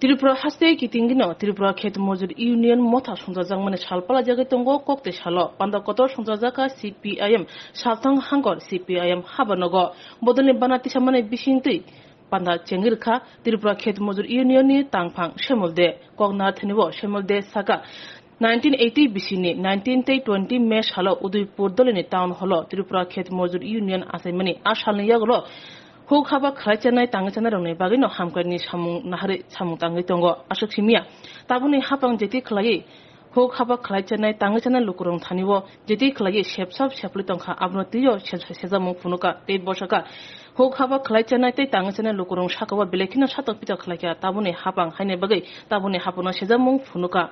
Tripura haste kitingino Tripura khet mojur union motha songjak mane salpala jagai tongo kokte salo panda kotor songjaka CPIM saltang hangor CPIM habanogo bodoni banati samane bisingtui panda cengirkha Tripura khet mojur union ni tangphang semolde kogna thenibo semolde saka 1980 bisini 1920 me salo Udaipur dolini town hall Tripura khet mojur union asaimani asalni yaglo Huk haba khalaichannai tangchana rongni bagino hamkani samung nahari samung tangai tongo asuk simia tabuni hapang jeti khlai huk haba khalaichannai tangchana lukurong thanibo jeti khlai shepsap shapli tongkha abno tiyo sejamung punuka te bosaka huk haba khalaichannai te tangchana lukurong sakawa belekina satok pita khlaikya tabuni hapang haine bagai tabuni hapono sejamung punuka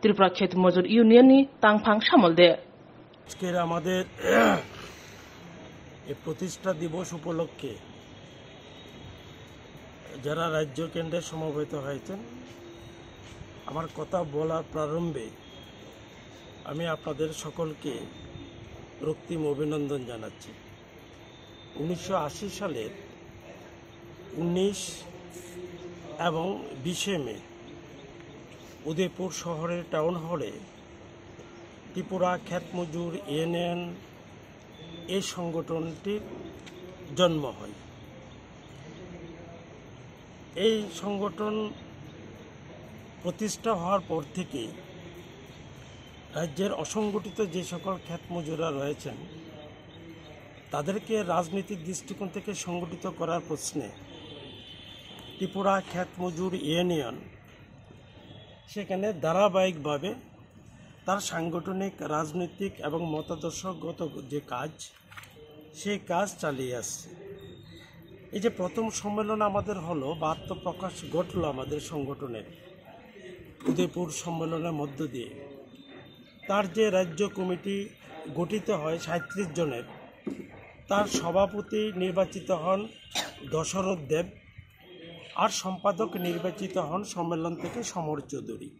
Tripura khet mojur union ni tangphang samolde আজকের আমাদের এই প্রতিষ্ঠা দিবস উপলক্ষে যারা রাজ্য কেন্দ্রে সমবেত হয়েছেন আমার কথা বলার প্রারম্ভে আমি আপনাদের সকলকে রক্তিম অভিনন্দন জানাচ্ছি 1980 সালের 19 এবং 20 মে উদয়পুর শহরের টাউন হলে ত্রিপুরা ক্ষেত মজুর ইউনিয়ন এই সংগঠনটির জন্ম হয়। এই সংগঠন প্রতিষ্ঠা হওয়ার পর থেকে রাজ্যের অসংগঠিত যে সকল ক্ষেত মজুররা রয়েছেন তাদেরকে রাজনৈতিক দৃষ্টিকোণ থেকে সংগঠিত করার প্রশ্নে ত্রিপুরা ক্ষেত মজুর ইউনিয়ন সেখানে ধারাবাহিকভাবে তার সাংগঠনিক রাজনৈতিক এবং মতাদর্শগত যে কাজ সেই কাজ চালিয়ে আসছে। এই যে প্রথম সম্মেলন আমাদের হলো বা আত্মপ্রকাশ ঘটল আমাদের সংগঠনের উদয়পুর সম্মেলনের মধ্য দিয়ে তার যে রাজ্য কমিটি গঠিত হয় 37 জনের তার সভাপতি নির্বাচিত হন দশরথ দেব আর সম্পাদক নির্বাচিত হন সম্মেলন থেকে সমর চৌধুরী।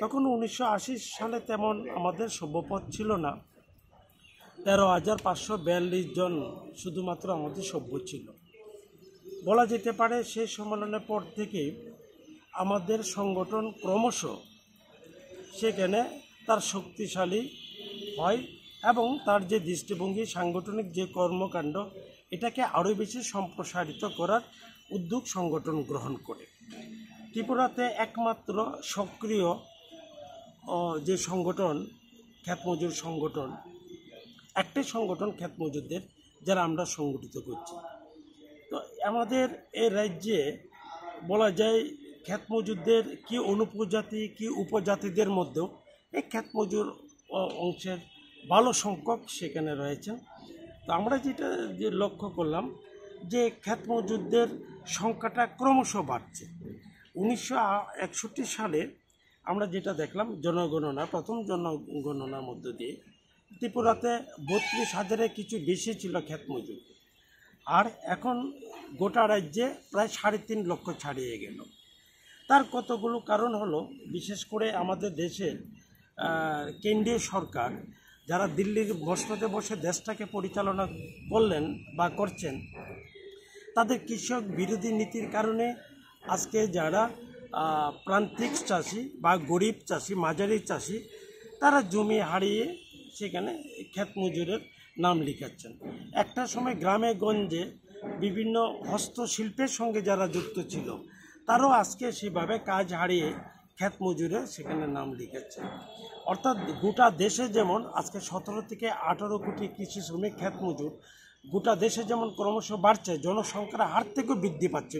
তখন 1980 সালে তেমন আমাদের সভ্যপদ ছিল না, 13,542 জন শুধুমাত্র আমাদের সভ্য ছিল। বলা যেতে পারে সেই সম্মেলনের পর থেকে আমাদের সংগঠন ক্রমশ সেখানে তার শক্তিশালী হয় এবং তার যে দৃষ্টিভঙ্গি সাংগঠনিক যে কর্মকাণ্ড এটাকে আরও বেশি সম্প্রসারিত করার উদ্যোগ সংগঠন গ্রহণ করে। ত্রিপুরাতে একমাত্র সক্রিয় যে সংগঠন ক্ষেত মজুর সংগঠন একটাই সংগঠন ক্ষেত মজুরদের যারা আমরা সংগঠিত করছি। তো আমাদের এই রাজ্যে বলা যায় ক্ষেত মজুরদের কি অনুপজাতি কি উপজাতিদের মধ্যেও এই ক্ষেত মজুর অংশের ভালো সংখ্যক সেখানে রয়েছেন। তো আমরা যেটা যে লক্ষ্য করলাম যে ক্ষেত মজুরদের সংখ্যাটা ক্রমশ বাড়ছে। 1961 সালে আমরা যেটা দেখলাম জনগণনা প্রথম জনগণনার মধ্য দিয়ে ত্রিপুরাতে 32,000-এর কিছু বেশি ছিল ক্ষেত মজুর, আর এখন গোটা রাজ্যে প্রায় 3.5 লক্ষ ছাড়িয়ে গেল। তার কতগুলো কারণ হলো, বিশেষ করে আমাদের দেশের কেন্দ্রীয় সরকার যারা দিল্লির মসনদে বসে দেশটাকে পরিচালনা করলেন বা করছেন তাদের কৃষক বিরোধী নীতির কারণে আজকে যারা প্রান্তিক চাষি বা গরিব চাষি মাঝারি চাষি তারা জমি হারিয়ে সেখানে ক্ষেত মজুরের নাম লিখাচ্ছেন। একটা সময় গ্রামে গঞ্জে বিভিন্ন হস্তশিল্পের সঙ্গে যারা যুক্ত ছিল তারাও আজকে সেভাবে কাজ হারিয়ে ক্ষেত মজুরে সেখানে নাম লিখাচ্ছে। অর্থাৎ গোটা দেশে যেমন আজকে 17 থেকে 18 কোটি কৃষি শ্রমিক ক্ষেত মজুর গোটা দেশে যেমন ক্রমশ বাড়ছে, জনসংখ্যার হার থেকেও বৃদ্ধি পাচ্ছে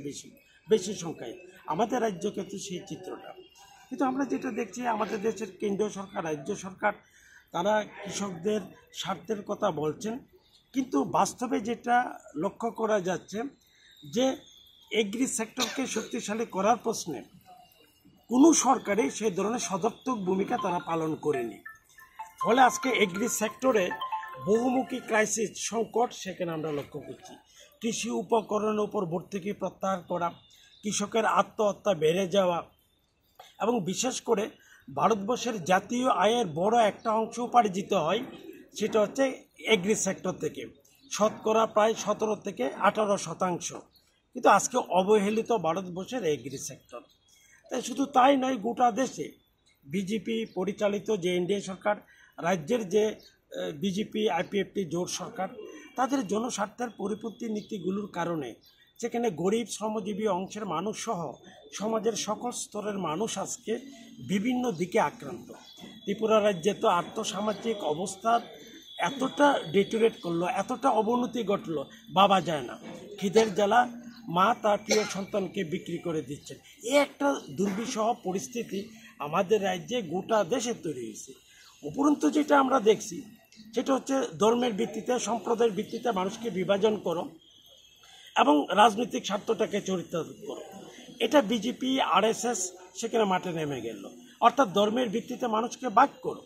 বেশি সংখ্যায়। আমাদের রাজ্য কিন্তু সেই চিত্রটা। কিন্তু আমরা যেটা দেখছি আমাদের দেশের কেন্দ্রীয় সরকার রাজ্য সরকার তারা কৃষকদের স্বার্থের কথা বলছেন, কিন্তু বাস্তবে যেটা লক্ষ্য করা যাচ্ছে যে এগ্রি সেক্টরকে শক্তিশালী করার প্রশ্নে কোনো সরকারই সেই ধরনের সদর্থক ভূমিকা তারা পালন করেনি। ফলে আজকে এগ্রি সেক্টরে বহুমুখী ক্রাইসিস সংকট সেখানে আমরা লক্ষ্য করছি। কৃষি উপকরণের উপর ভর্তুকি প্রত্যাহার করা, কৃষকের আত্মহত্যা বেড়ে যাওয়া এবং বিশেষ করে ভারতবর্ষের জাতীয় আয়ের বড় একটা অংশ উপার্জিত হয় সেটা হচ্ছে এগ্রি সেক্টর থেকে, শতকরা প্রায় 17 থেকে 18%। কিন্তু আজকে অবহেলিত ভারতবর্ষের এগ্রি সেক্টর। তাই শুধু তাই নয়, গোটা দেশে বিজেপি পরিচালিত যে এনডিএ সরকার, রাজ্যের যে বিজেপি আইপিএফটি জোট সরকার, তাদের জনস্বার্থের পরিপন্থী নীতিগুলোর কারণে সেখানে গরিব শ্রমজীবী অংশের মানুষ সহ সমাজের সকল স্তরের মানুষ আজকে বিভিন্ন দিকে আক্রান্ত। ত্রিপুরা রাজ্যে তো আর্থসামাজিক অবস্থার এতটা ডেটোরেট করলো, এতটা অবনতি ঘটলো, ভাবা যায় না। খিদের জ্বালা মা তার প্রিয় সন্তানকে বিক্রি করে দিচ্ছেন। এই একটা দুর্বিষহ পরিস্থিতি আমাদের রাজ্যে গোটা দেশে তৈরি হয়েছে। উপরন্তু যেটা আমরা দেখছি সেটা হচ্ছে ধর্মের ভিত্তিতে, সম্প্রদায়ের ভিত্তিতে মানুষকে বিভাজন করো এবং রাজনৈতিক স্বার্থটাকে চরিতার্থ করো। এটা বিজেপি আরএসএস সেখানে মাঠে নেমে গেল। অর্থাৎ ধর্মের ভিত্তিতে মানুষকে ভাগ করো,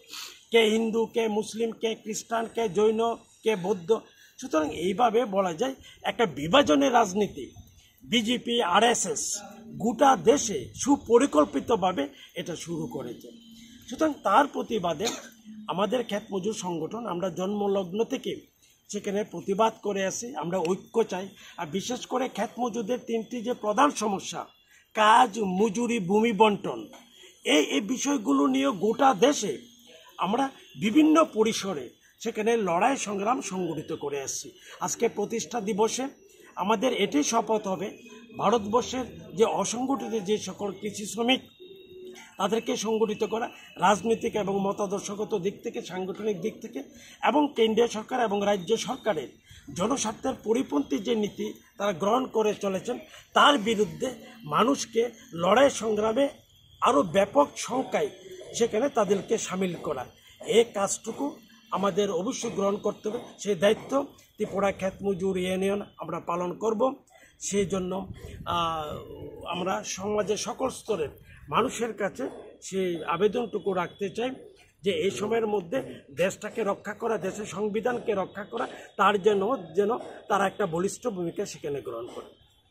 কে হিন্দু, কে মুসলিম, কে খ্রিস্টান, কে জৈন, কে বৌদ্ধ। সুতরাং এইভাবে বলা যায় একটা বিভাজনের রাজনীতি বিজেপি আরএসএস গোটা দেশে সুপরিকল্পিতভাবে এটা শুরু করেছে। সুতরাং তার প্রতিবাদে আমাদের ক্ষেত মজুর সংগঠন, আমরা জন্মলগ্ন থেকে সেখানে প্রতিবাদ করে আসি। আমরা ঐক্য চাই। আর বিশেষ করে ক্ষেত মজুরদের তিনটি যে প্রধান সমস্যা, কাজ, মজুরি, ভূমি বন্টন, এই বিষয়গুলো নিয়ে গোটা দেশে আমরা বিভিন্ন পরিসরে সেখানে লড়াই সংগ্রাম সংগঠিত করে আসছি। আজকে প্রতিষ্ঠা দিবসে আমাদের এটাই শপথ হবে, ভারতবর্ষের যে অসংগঠিত যে সকল কৃষি শ্রমিক তাদেরকে সংগঠিত করা, রাজনৈতিক এবং মতাদর্শগত দিক থেকে, সাংগঠনিক দিক থেকে, এবং কেন্দ্রীয় সরকার এবং রাজ্য সরকারের জনস্বার্থের পরিপন্থী যে নীতি তারা গ্রহণ করে চলেছেন তার বিরুদ্ধে মানুষকে লড়াই সংগ্রামে আরও ব্যাপক সংখ্যায় সেখানে তাদেরকে সামিল করা। এই কাজটুকু আমাদের অবশ্যই গ্রহণ করতে হবে। সেই দায়িত্ব ত্রিপুরা ক্ষেত মজুর ইউনিয়ন আমরা পালন করব। সেই জন্য আমরা সমাজের সকল স্তরের মানুষের কাছে সেই আবেদনটুকু রাখতে চাই যে এই সময়ের মধ্যে দেশটাকে রক্ষা করা, দেশের সংবিধানকে রক্ষা করা, তার যেন তারা একটা বলিষ্ঠ ভূমিকা সেখানে গ্রহণ করে।